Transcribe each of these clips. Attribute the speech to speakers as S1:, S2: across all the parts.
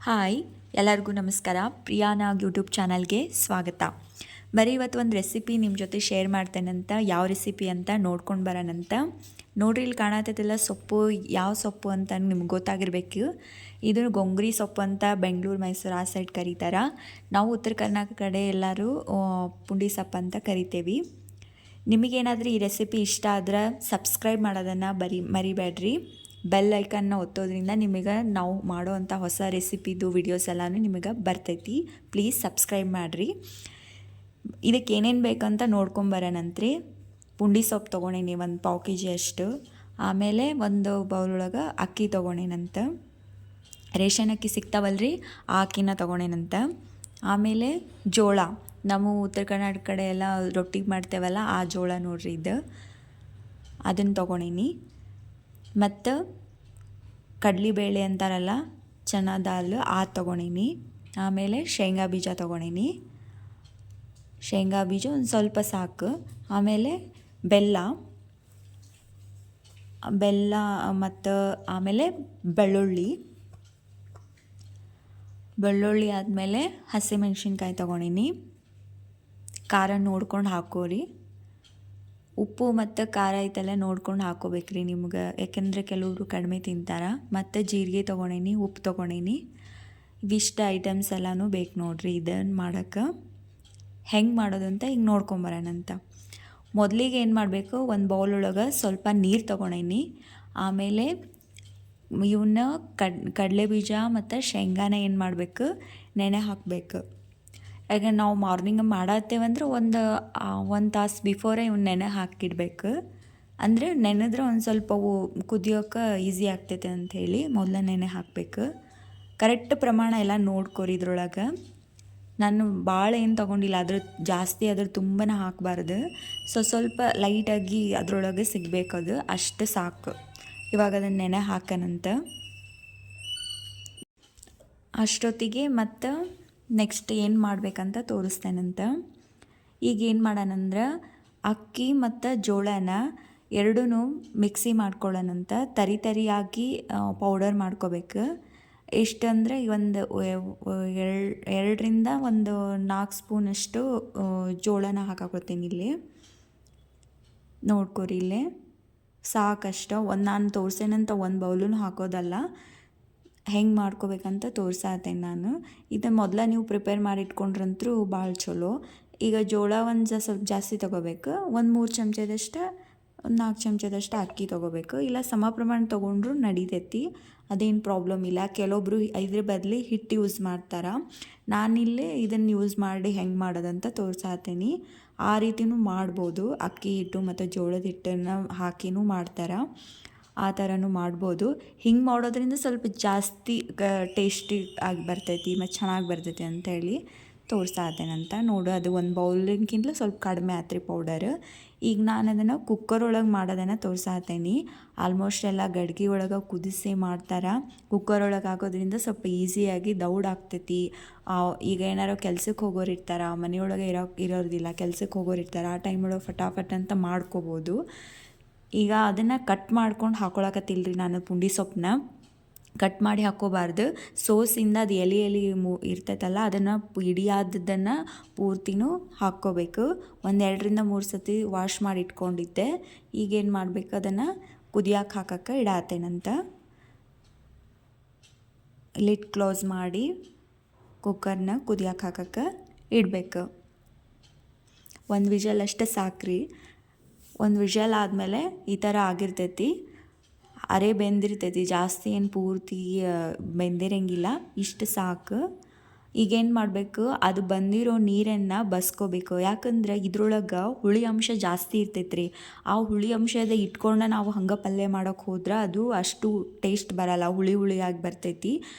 S1: Hi ಎಲ್ಲರಿಗೂ ನಮಸ್ಕಾರ. ಪ್ರಿಯಾನಾಗ್ YouTube ಚಾನಲ್ಗೆ ಸ್ವಾಗತ. ಬರೀ ಇವತ್ತು ಒಂದು ರೆಸಿಪಿ ನಿಮ್ಮ ಜೊತೆ ಶೇರ್ ಮಾಡ್ತೇನಂತ. ಯಾವ ರೆಸಿಪಿ ಅಂತ ನೋಡ್ಕೊಂಡು ಬರೋಣಂತ. ನೋಡ್ರಿ, ಇಲ್ಲಿ ಕಾಣತ್ತೈತಿಲ್ಲ ಸೊಪ್ಪು, ಯಾವ ಸೊಪ್ಪು ಅಂತ ನಿಮ್ಗೆ ಗೊತ್ತಾಗಿರ್ಬೇಕು. ಇದು ಗೊಂಗ್ರಿ ಸೊಪ್ಪು ಅಂತ ಬೆಂಗಳೂರು ಮೈಸೂರು ಆ ಸೈಡ್ ಕರೀತಾರೆ. ನಾವು ಉತ್ತರ ಕರ್ನಾಟಕ ಕಡೆ ಎಲ್ಲರೂ ಪುಂಡಿ ಸೊಪ್ಪು ಅಂತ ಕರಿತೇವೆ. ನಿಮಗೇನಾದರೂ ಈ ರೆಸಿಪಿ ಇಷ್ಟ ಆದ್ರೆ ಸಬ್ಸ್ಕ್ರೈಬ್ ಮಾಡೋದನ್ನು ಮರಿಬೇಡ್ರಿ. ಬೆಲ್ ಐಕನ್ನ ಒತ್ತೋದ್ರಿಂದ ನಿಮಗೆ ನಾವು ಮಾಡೋವಂಥ ಹೊಸ ರೆಸಿಪಿದು ವಿಡಿಯೋಸ್ ಎಲ್ಲನೂ ನಿಮಗೆ ಬರ್ತೈತಿ. ಪ್ಲೀಸ್ ಸಬ್ಸ್ಕ್ರೈಬ್ ಮಾಡಿರಿ. ಇದಕ್ಕೆ ಏನೇನು ಬೇಕಂತ ನೋಡ್ಕೊಂಬರೋಣಂತ್ರಿ. ಪುಂಡಿ ಸೊಪ್ಪು ತೊಗೊಂಡೇನಿ ಒಂದು ಪಾವು kg ಅಷ್ಟು. ಆಮೇಲೆ ಒಂದು ಬೌಲೊಳಗೆ ಅಕ್ಕಿ ತೊಗೊಂಡೇನಂತ. ರೇಷನ್ ಅಕ್ಕಿ ಸಿಗ್ತಾವಲ್ರಿ, ಆ ಅಕ್ಕಿನ ತೊಗೊಂಡೇನಂತ. ಆಮೇಲೆ ಜೋಳ, ನಾವು ಉತ್ತರ ಕರ್ನಾಟಕ ಕಡೆ ಎಲ್ಲ ರೊಟ್ಟಿಗೆ ಮಾಡ್ತೇವಲ್ಲ ಆ ಜೋಳ ನೋಡ್ರಿ ಇದು, ಅದನ್ನು ತೊಗೊಂಡೇನಿ. ಮತ್ತು ಕಡಲೆಬೇಳೆ ಅಂತಾರಲ್ಲ, ಚನಾ ದಾಲ್, ಅದು ತೊಗೊಂಡೀನಿ. ಆಮೇಲೆ ಶೇಂಗಾ ಬೀಜ ತೊಗೊಂಡೀನಿ. ಶೇಂಗಾ ಬೀಜ ಒಂದು ಸ್ವಲ್ಪ ಸಾಕು. ಆಮೇಲೆ ಬೆಲ್ಲ ಮತ್ತು ಆಮೇಲೆ ಬೆಳ್ಳುಳ್ಳಿ ಆದಮೇಲೆ ಹಸಿಮೆಣ್ಸಿನ್ಕಾಯಿ ತೊಗೊಂಡೀನಿ. ಖಾರ ನೋಡ್ಕೊಂಡು ಹಾಕೋರಿ. ಉಪ್ಪು ಮತ್ತು ಖಾರ ಐತೆಲ್ಲ ನೋಡ್ಕೊಂಡು ಹಾಕೋಬೇಕ್ರಿ ನಿಮ್ಗೆ, ಯಾಕೆಂದರೆ ಕೆಲವರು ಕಡಿಮೆ ತಿಂತಾರೆ. ಮತ್ತು ಜೀರಿಗೆ ತೊಗೊಂಡೀನಿ, ಉಪ್ಪು ತೊಗೊಂಡೀನಿ. ಇವಿಷ್ಟು ಐಟಮ್ಸ್ ಎಲ್ಲನೂ ಬೇಕು ನೋಡ್ರಿ ಇದನ್ನು ಮಾಡೋಕ್ಕೆ. ಹೆಂಗೆ ಮಾಡೋದು ಅಂತ ಈಗ ನೋಡ್ಕೊಂಬರೋಣಂತ. ಮೊದಲಿಗೆ ಏನು ಮಾಡಬೇಕು, ಒಂದು ಬೌಲೊಳಗೆ ಸ್ವಲ್ಪ ನೀರು ತೊಗೊಂಡೀನಿ. ಆಮೇಲೆ ಇವನ್ನ ಕಡಲೆ ಬೀಜ ಮತ್ತು ಶೇಂಗಾನ ಏನು ಮಾಡಬೇಕು, ನೆನೆ ಹಾಕಬೇಕು. ಯಾಕೆ ನಾವು ಮಾರ್ನಿಂಗ್ ಮಾಡತ್ತೇವಂದ್ರೆ ಒಂದು ತಾಸು ಬಿಫೋರೇ ಇವ್ನ ನೆನೆ ಹಾಕಿಡ್ಬೇಕು. ಅಂದರೆ ನೆನೆದ್ರೆ ಒಂದು ಸ್ವಲ್ಪ ಕುದಿಯೋಕೆ ಈಸಿ ಆಗ್ತೈತೆ ಅಂಥೇಳಿ ಮೊದಲ ನೆನೆ ಹಾಕಬೇಕು. ಕರೆಕ್ಟ್ ಪ್ರಮಾಣ ಎಲ್ಲ ನೋಡ್ಕೊರಿ ಇದ್ರೊಳಗೆ. ನಾನು ಭಾಳ ಏನು ತೊಗೊಂಡಿಲ್ಲ, ಅದ್ರ ತುಂಬಾ ಹಾಕಬಾರ್ದು. ಸ್ವಲ್ಪ ಲೈಟಾಗಿ ಅದರೊಳಗೆ ಸಿಗಬೇಕದು, ಅಷ್ಟು ಸಾಕು. ಇವಾಗ ಅದನ್ನು ನೆನೆ ಹಾಕನಂತ. ಅಷ್ಟೊತ್ತಿಗೆ ಮತ್ತು ನೆಕ್ಸ್ಟ್ ಏನು ಮಾಡಬೇಕಂತ ತೋರಿಸ್ತೇನಂತ. ಈಗ ಏನು ಮಾಡೋಣಂದ್ರೆ, ಅಕ್ಕಿ ಮತ್ತು ಜೋಳನ ಎರಡೂ ಮಿಕ್ಸಿ ಮಾಡ್ಕೊಳ್ಳೋಣಂತ. ತರಿಯಾಗಿ ಪೌಡರ್ ಮಾಡ್ಕೋಬೇಕು. ಎಷ್ಟಂದರೆ ಒಂದು 2ರಿಂದ 4 ಸ್ಪೂನಷ್ಟು ಜೋಳನ ಹಾಕಾಕೊತೀನಿ ಇಲ್ಲಿ. ನೋಡ್ಕೊರಿ ಇಲ್ಲೇ ಸಾಕಷ್ಟು. ನಾನು ತೋರಿಸೇನಂತ ಒಂದು ಬೌಲೂ ಹಾಕೋದಲ್ಲ, ಹೆಂಗೆ ಮಾಡ್ಕೋಬೇಕಂತ ತೋರ್ಸಾತೇನೆ ನಾನು. ಇದನ್ನು ಮೊದಲ ನೀವು ಪ್ರಿಪೇರ್ ಮಾಡಿ ಇಟ್ಕೊಂಡ್ರಂತೂ ಭಾಳ ಚಲೋ. ಈಗ ಜೋಳ ಸ್ವಲ್ಪ ಜಾಸ್ತಿ ತೊಗೋಬೇಕು. 3 ಚಮಚದಷ್ಟು 4 ಚಮಚದಷ್ಟು ಅಕ್ಕಿ ತೊಗೋಬೇಕು. ಇಲ್ಲ ಸಮ ಪ್ರಮಾಣ ತೊಗೊಂಡ್ರು ನಡಿತೈತಿ, ಅದೇನು ಪ್ರಾಬ್ಲಮ್ ಇಲ್ಲ. ಕೆಲವೊಬ್ಬರು ಇದ್ರ ಬದಲಿ ಹಿಟ್ಟು ಯೂಸ್ ಮಾಡ್ತಾರೆ. ನಾನಿಲ್ಲೇ ಇದನ್ನು ಯೂಸ್ ಮಾಡಿ ಹೆಂಗೆ ಮಾಡೋದಂತ ತೋರ್ಸಾತೀನಿ. ಆ ರೀತಿಯೂ ಮಾಡ್ಬೋದು. ಅಕ್ಕಿ ಹಿಟ್ಟು ಮತ್ತು ಜೋಳದ ಹಿಟ್ಟನ್ನು ಹಾಕಿನೂ ಮಾಡ್ತಾರೆ, ಆ ಥರನೂ ಮಾಡ್ಬೋದು. ಹಿಂಗೆ ಮಾಡೋದ್ರಿಂದ ಸ್ವಲ್ಪ ಜಾಸ್ತಿ ಟೇಸ್ಟಿ ಆಗಿ ಬರ್ತೈತಿ ಮತ್ತು ಚೆನ್ನಾಗಿ ಬರ್ತೈತಿ ಅಂಥೇಳಿ ತೋರ್ಸಾತೇನಂತ. ನೋಡು, ಅದು ಒಂದು ಬೌಲಿನ್ಕಿಂತಲೂ ಸ್ವಲ್ಪ ಕಡಿಮೆ ಆತ್ರಿ ಪೌಡರ್. ಈಗ ನಾನು ಅದನ್ನು ಕುಕ್ಕರ್ ಒಳಗೆ ಮಾಡೋದನ್ನು ತೋರ್ಸಾತೇನೆ. ಆಲ್ಮೋಸ್ಟ್ ಎಲ್ಲ ಗಡ್ಗೆ ಒಳಗೆ ಕುದಿಸಿ ಮಾಡ್ತಾರೆ. ಕುಕ್ಕರ್ ಒಳಗೆ ಹಾಕೋದ್ರಿಂದ ಸ್ವಲ್ಪ ಈಸಿಯಾಗಿ ದೌಡ್ ಆಗ್ತೈತಿ. ಈಗ ಏನಾರು ಕೆಲ್ಸಕ್ಕೆ ಹೋಗೋರು ಇರ್ತಾರೆ, ಮನೆಯೊಳಗೆ ಇರೋದಿಲ್ಲ, ಕೆಲ್ಸಕ್ಕೆ ಹೋಗೋರು ಇರ್ತಾರೆ, ಆ ಟೈಮ್ ಒಳಗೆ ಫಟಾಫಟ್ ಅಂತ ಮಾಡ್ಕೋಬೋದು. ಈಗ ಅದನ್ನು ಕಟ್ ಮಾಡ್ಕೊಂಡು ಹಾಕೊಳಕತ್ತಿಲ್ರಿ ನಾನು. ಪುಂಡಿ ಸೊಪ್ಪನ್ನ ಕಟ್ ಮಾಡಿ ಹಾಕ್ಕೋಬಾರ್ದು. ಸೋಸಿಂದ ಅದು ಎಲೆ ಇರ್ತೈತಲ್ಲ, ಅದನ್ನು ಇಡಿಯಾದದ್ದನ್ನು ಪೂರ್ತಿನೂ ಹಾಕ್ಕೋಬೇಕು. 2ರಿಂದ 3 ಸತಿ ವಾಶ್ ಮಾಡಿ ಇಟ್ಕೊಂಡಿದ್ದೆ. ಈಗೇನು ಮಾಡಬೇಕು, ಅದನ್ನು ಕುದಿಯೋಕೆ ಹಾಕೋಕ್ಕೆ ಇಡಾತೇನಂತ. ಲಿಡ್ ಕ್ಲೋಸ್ ಮಾಡಿ ಕುಕ್ಕರ್ನ ಕುದಿಯೋಕೆ ಹಾಕೋಕ್ಕೆ ಇಡಬೇಕು. 1 ವಿಷಲ್ ಅಷ್ಟೇ ಸಾಕ್ರಿ. 1 ವಿಷಲ್ ಆದಮೇಲೆ ಈ ಥರ ಆಗಿರ್ತೈತಿ, ಅರೆ ಬೆಂದಿರ್ತೈತಿ. ಜಾಸ್ತಿ ಏನು ಪೂರ್ತಿ ಬೆಂದಿರಂಗಿಲ್ಲ, ಇಷ್ಟು ಸಾಕು. ಈಗೇನು ಮಾಡಬೇಕು, ಅದು ಬಂದಿರೋ ನೀರನ್ನು ಬಸ್ಕೋಬೇಕು. ಯಾಕಂದ್ರೆ ಇದ್ರೊಳಗೆ ಹುಳಿ ಅಂಶ ಜಾಸ್ತಿ ಇರ್ತೈತ್ರಿ. ಆ ಹುಳಿ ಅಂಶದ ಇಟ್ಕೊಂಡು ನಾವು ಹಂಗೆ ಪಲ್ಯ ಮಾಡೋಕ್ಕೆ ಹೋದ್ರೆ ಅದು ಅಷ್ಟು ಟೇಸ್ಟ್ ಬರಲ್ಲ, ಹುಳಿಯಾಗಿ ಬರ್ತೈತಿ.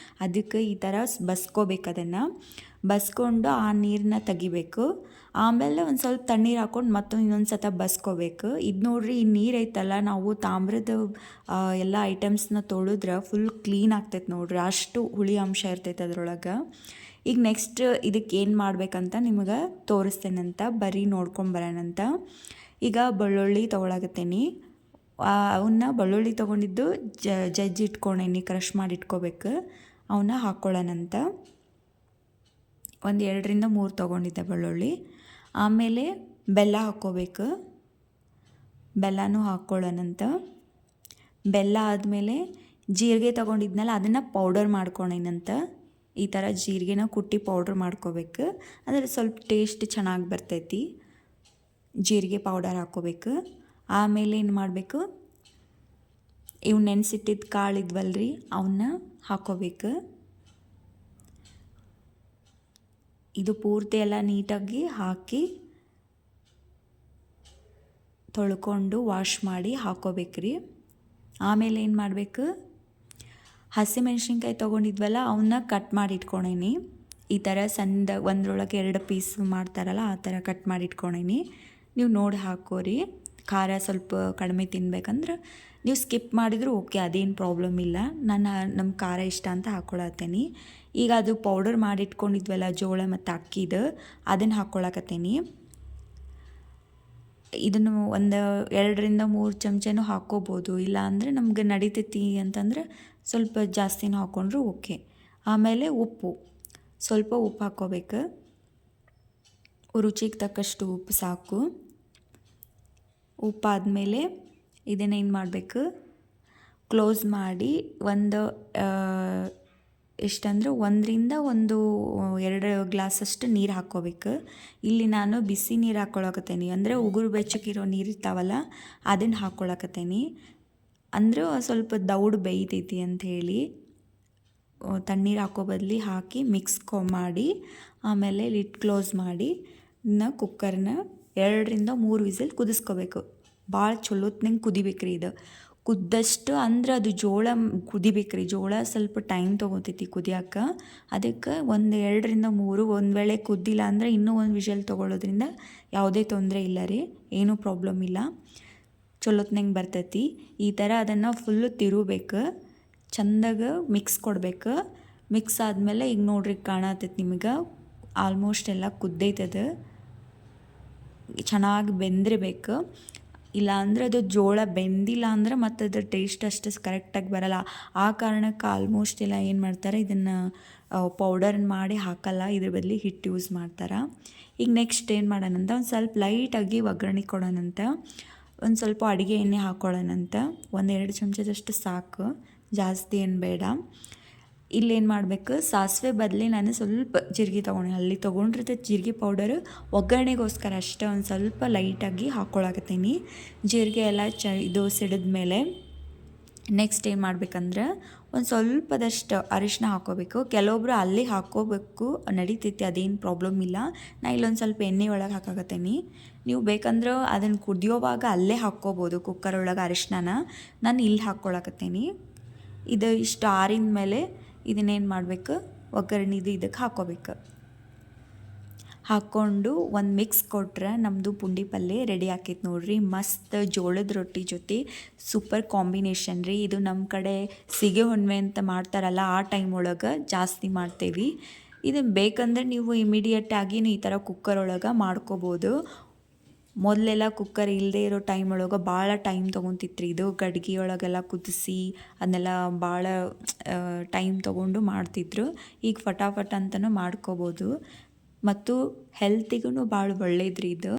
S1: ಅದಕ್ಕೆ ಈ ಥರ ಬಸ್ಕೋಬೇಕು. ಅದನ್ನು ಬಸ್ಕೊಂಡು ಆ ನೀರನ್ನ ತೆಗಿಬೇಕು. ಆಮೇಲೆ ಒಂದು ಸ್ವಲ್ಪ ತಣ್ಣೀರು ಹಾಕ್ಕೊಂಡು ಮತ್ತೊಂದು ಇನ್ನೊಂದು ಸತ ಬಸ್ಕೋಬೇಕು. ಇದು ನೋಡ್ರಿ, ಈ ನೀರು ಐತಲ್ಲ, ನಾವು ತಾಮ್ರದ ಎಲ್ಲ ಐಟಮ್ಸ್ನ ತೊಳೆದ್ರೆ ಫುಲ್ ಕ್ಲೀನ್ ಆಗ್ತೈತೆ ನೋಡ್ರಿ, ಅಷ್ಟು ಹುಳಿ ಅಂಶ ಇರ್ತೈತೆ ಅದರೊಳಗೆ. ಈಗ ನೆಕ್ಸ್ಟ್ ಇದಕ್ಕೆ ಏನು ಮಾಡ್ಬೇಕಂತ ನಿಮಗೆ ತೋರಿಸ್ತೇನಂತ. ಬರೀ ನೋಡ್ಕೊಂಬರೋಣಂತ. ಈಗ ಬೆಳ್ಳುಳ್ಳಿ ತೊಗೊಳಕತ್ತೀನಿ. ಅವನ್ನ ಬೆಳ್ಳುಳ್ಳಿ ತೊಗೊಂಡಿದ್ದು ಜಜ್ಜಿ ಇಟ್ಕೊಂಡೇನಿ, ಕ್ರಷ್ ಮಾಡಿ ಇಟ್ಕೋಬೇಕು. ಅವನ್ನ ಹಾಕ್ಕೊಳ್ಳೋಣಂತ. ಒಂದು 2-3 ತೊಗೊಂಡಿದ್ದೆ ಬೆಳ್ಳುಳ್ಳಿ. ಆಮೇಲೆ ಬೆಲ್ಲ ಹಾಕ್ಕೋಬೇಕು. ಬೆಲ್ಲನೂ ಹಾಕ್ಕೊಳ್ಳೋಣಂತ. ಬೆಲ್ಲ ಆದಮೇಲೆ ಜೀರಿಗೆ ತೊಗೊಂಡಿದ್ನಲ್ಲ ಅದನ್ನು ಪೌಡರ್ ಮಾಡ್ಕೊಳೇನಂತ. ಈ ಥರ ಜೀರಿಗೆನ ಕುಟ್ಟಿ ಪೌಡ್ರ್ ಮಾಡ್ಕೋಬೇಕು. ಅಂದರೆ ಸ್ವಲ್ಪ ಟೇಸ್ಟ್ ಚೆನ್ನಾಗಿ ಬರ್ತೈತಿ. ಜೀರಿಗೆ ಪೌಡರ್ ಹಾಕ್ಕೋಬೇಕು. ಆಮೇಲೆ ಏನು ಮಾಡಬೇಕು, ಇವು ನೆನೆಸಿಟ್ಟಿದ್ದು ಕಾಳು ಇದ್ವಲ್ರಿ ಅವನ್ನ ಹಾಕ್ಕೋಬೇಕು. ಇದು ಪೂರ್ತಿ ಎಲ್ಲ ನೀಟಾಗಿ ಹಾಕಿ ತೊಳ್ಕೊಂಡು ವಾಶ್ ಮಾಡಿ ಹಾಕ್ಕೋಬೇಕ್ರಿ. ಆಮೇಲೆ ಏನು ಮಾಡಬೇಕು, ಹಸಿಮೆಣ್ಸಿನ್ಕಾಯಿ ತೊಗೊಂಡಿದ್ವಲ್ಲ ಅವನ್ನ ಕಟ್ ಮಾಡಿ ಇಟ್ಕೊಂಡೇನಿ. ಈ ಥರ ಸಣ್ಣ ಒಂದರೊಳಗೆ 2 ಪೀಸ್ ಮಾಡ್ತಾರಲ್ಲ ಆ ಥರ ಕಟ್ ಮಾಡಿ ಇಟ್ಕೊಂಡೇನಿ. ನೀವು ನೋಡಿ ಹಾಕೋರಿ. ಖಾರ ಸ್ವಲ್ಪ ಕಡಿಮೆ ತಿನ್ಬೇಕಂದ್ರೆ ನೀವು ಸ್ಕಿಪ್ ಮಾಡಿದರೂ ಓಕೆ, ಅದೇನು ಪ್ರಾಬ್ಲಮ್ ಇಲ್ಲ. ನಮ್ಮ ಖಾರ ಇಷ್ಟ ಅಂತ ಹಾಕ್ಕೊಳತ್ತೇನೆ. ಈಗ ಅದು ಪೌಡರ್ ಮಾಡಿಟ್ಕೊಂಡಿದ್ವಲ್ಲ ಜೋಳ ಮತ್ತು ಅಕ್ಕಿದು, ಅದನ್ನು ಹಾಕ್ಕೊಳಕತ್ತೇನಿ. ಇದನ್ನು ಒಂದು 2-3 ಚಮಚನೂ ಹಾಕ್ಕೋಬೋದು. ಇಲ್ಲ ಅಂದರೆ ನಮ್ಗೆ ನಡಿತೈತಿ ಅಂತಂದ್ರೆ ಸ್ವಲ್ಪ ಜಾಸ್ತಿನೂ ಹಾಕ್ಕೊಂಡ್ರು ಓಕೆ. ಆಮೇಲೆ ಉಪ್ಪು, ಸ್ವಲ್ಪ ಉಪ್ಪು ಹಾಕ್ಕೋಬೇಕು. ರುಚಿಗೆ ತಕ್ಕಷ್ಟು ಉಪ್ಪು ಸಾಕು. ಉಪ್ಪಾದಮೇಲೆ ಇದನ್ನೇನು ಮಾಡಬೇಕು, ಕ್ಲೋಸ್ ಮಾಡಿ ಒಂದು ಎಷ್ಟಂದ್ರೆ 1-2 ಗ್ಲಾಸಷ್ಟು ನೀರು ಹಾಕ್ಕೋಬೇಕು. ಇಲ್ಲಿ ನಾನು ಬಿಸಿ ನೀರು ಹಾಕ್ಕೊಳಕತ್ತೇನೆ. ಅಂದರೆ ಉಗುರು ಬೆಚ್ಚಗಿರೋ ನೀರು ಇರ್ತಾವಲ್ಲ ಅದನ್ನು ಹಾಕ್ಕೊಳಕತ್ತೇನೆ. ಅಂದ್ರೆ ಸ್ವಲ್ಪ ದೌಡ್ ಬೇಯ್ತೈತಿ ಅಂಥೇಳಿ ತಣ್ಣೀರು ಹಾಕೋ ಬದಲಿ ಹಾಕಿ ಮಿಕ್ಸ್ ಮಾಡಿ ಆಮೇಲೆ ಲಿಡ್ ಕ್ಲೋಸ್ ಮಾಡಿ ಕುಕ್ಕರ್ನ 2-3 ವಿಸಿಲ್ ಕುದಿಸ್ಕೋಬೇಕು. ಭಾಳ ಚಲೋತ್ನಂಗೆ ಕುದಿಬೇಕ್ರಿ. ಇದು ಕುದ್ದಷ್ಟು ಅಂದ್ರೆ ಅದು ಜೋಳ ಕುದಿಬೇಕ್ರಿ. ಜೋಳ ಸ್ವಲ್ಪ ಟೈಮ್ ತೊಗೊತೈತಿ ಕುದಿಯೋಕೆ. ಅದಕ್ಕೆ 2-3 ಒಂದು ವೇಳೆ ಕುದ್ದಿಲ್ಲ ಅಂದರೆ ಇನ್ನೂ 1 ವಿಷಲ್ ತೊಗೊಳ್ಳೋದ್ರಿಂದ ಯಾವುದೇ ತೊಂದರೆ ಇಲ್ಲ ರೀ, ಏನೂ ಪ್ರಾಬ್ಲಮ್ ಇಲ್ಲ, ಚಲೋತ್ನಂಗೆ ಬರ್ತೈತಿ. ಈ ಥರ ಅದನ್ನು ಫುಲ್ಲು ತಿರುಬೇಕು, ಚೆಂದಾಗ ಮಿಕ್ಸ್ ಕೊಡ್ಬೇಕು. ಮಿಕ್ಸ್ ಆದಮೇಲೆ ಈಗ ನೋಡ್ರಿ ಕಾಣತೈತಿ ನಿಮಗೆ ಆಲ್ಮೋಸ್ಟ್ ಎಲ್ಲ ಕುದ್ದೈತದ. ಚೆನ್ನಾಗಿ ಬೆಂದಿರಬೇಕು. ಇಲ್ಲ ಅಂದರೆ ಅದು ಜೋಳ ಬೆಂದಿಲ್ಲ ಅಂದ್ರೆ ಮತ್ತು ಅದ್ರ ಟೇಸ್ಟ್ ಅಷ್ಟು ಕರೆಕ್ಟಾಗಿ ಬರಲ್ಲ. ಆ ಕಾರಣಕ್ಕೆ ಆಲ್ಮೋಸ್ಟ್ ಎಲ್ಲ ಏನು ಮಾಡ್ತಾರೆ, ಇದನ್ನು ಪೌಡರ್ ಮಾಡಿ ಹಾಕಲ್ಲ, ಇದ್ರ ಬದಲು ಹಿಟ್ಟು ಯೂಸ್ ಮಾಡ್ತಾರೆ. ಈಗ ನೆಕ್ಸ್ಟ್ ಏನು ಮಾಡೋಣಂತ, ಒಂದು ಸ್ವಲ್ಪ ಲೈಟಾಗಿ ಒಗ್ಗರಣೆ ಕೊಡೋಣಂತ. ಒಂದು ಸ್ವಲ್ಪ ಅಡುಗೆ ಎಣ್ಣೆ ಹಾಕ್ಕೊಳ್ಳೋಣಂತ. 1-2 ಚಮಚದಷ್ಟು ಸಾಕು, ಜಾಸ್ತಿ ಏನು ಬೇಡ. ಇಲ್ಲೇನು ಮಾಡಬೇಕು, ಸಾಸಿವೆ ಬದಲಿ ನಾನು ಸ್ವಲ್ಪ ಜೀರಿಗೆ ಅಲ್ಲಿ ತೊಗೊಂಡಿರ್ತೈತೆ ಜೀರಿಗೆ ಪೌಡರು ಒಗ್ಗರಣೆಗೋಸ್ಕರ ಅಷ್ಟೇ ಒಂದು ಸ್ವಲ್ಪ ಲೈಟಾಗಿ ಹಾಕ್ಕೊಳಕತ್ತೀನಿ. ಜೀರಿಗೆ ಎಲ್ಲ ಇದು ಸಿಡಿದ ಮೇಲೆ ನೆಕ್ಸ್ಟ್ ಏನು ಮಾಡಬೇಕಂದ್ರೆ ಒಂದು ಸ್ವಲ್ಪದಷ್ಟು ಅರಿಶಿನ ಹಾಕ್ಕೋಬೇಕು. ಕೆಲವೊಬ್ರು ಅಲ್ಲಿ ಹಾಕ್ಕೋಬೇಕು, ನಡಿತೈತಿ, ಅದೇನು ಪ್ರಾಬ್ಲಮ್ ಇಲ್ಲ. ನಾ ಇಲ್ಲೊಂದು ಸ್ವಲ್ಪ ಎಣ್ಣೆ ಒಳಗೆ ಹಾಕಾಕತ್ತೀನಿ. ನೀವು ಬೇಕಂದ್ರೆ ಅದನ್ನು ಕುದಿಯೋವಾಗ ಅಲ್ಲೇ ಹಾಕ್ಕೋಬೋದು ಕುಕ್ಕರ್ ಒಳಗೆ ಅರಿಶಿನ. ನಾನು ಇಲ್ಲಿ ಹಾಕ್ಕೊಳಕತ್ತೀನಿ. ಇದು ಇಷ್ಟು ಆರಿದ ಮೇಲೆ ಇದನ್ನೇನು ಮಾಡಬೇಕು, ಒಗ್ಗರಣೆದು ಇದಕ್ಕೆ ಹಾಕ್ಕೋಬೇಕು. ಹಾಕ್ಕೊಂಡು ಒಂದು ಮಿಕ್ಸ್ ಕೊಟ್ರೆ ನಮ್ಮದು ಪುಂಡಿ ಪಲ್ಯ ರೆಡಿ ಆಕೈತೆ ನೋಡ್ರಿ. ಮಸ್ತ್ ಜೋಳದ ರೊಟ್ಟಿ ಜೊತೆ ಸೂಪರ್ ಕಾಂಬಿನೇಷನ್ ರೀ ಇದು. ನಮ್ಮ ಕಡೆ ಸಿಗೆ ಹುಣ್ಣಿಮೆ ಅಂತ ಮಾಡ್ತಾರಲ್ಲ ಆ ಟೈಮ್ ಒಳಗೆ ಜಾಸ್ತಿ ಮಾಡ್ತೇವೆ. ಇದನ್ನು ಬೇಕಂದ್ರೆ ನೀವು ಇಮಿಡಿಯೇಟಾಗಿ ಈ ಥರ ಕುಕ್ಕರ್ ಒಳಗೆ ಮಾಡ್ಕೋಬೋದು. ಮೊದಲೆಲ್ಲ ಕುಕ್ಕರ್ ಇಲ್ಲದೆ ಇರೋ ಟೈಮ್ ಒಳಗೆ ಭಾಳ ಟೈಮ್ ತೊಗೊತಿತ್ರಿ. ಇದು ಗಡ್ಗೆ ಒಳಗೆಲ್ಲ ಕುದಿಸಿ ಅದನ್ನೆಲ್ಲ ಭಾಳ ಟೈಮ್ ತೊಗೊಂಡು ಮಾಡ್ತಿದ್ರು. ಈಗ ಫಟಾಫಟ್ ಅಂತಲೂ ಮಾಡ್ಕೋಬೋದು ಮತ್ತು ಹೆಲ್ತಿಗೂ ಭಾಳ ಒಳ್ಳೇದ್ರಿ ಇದು.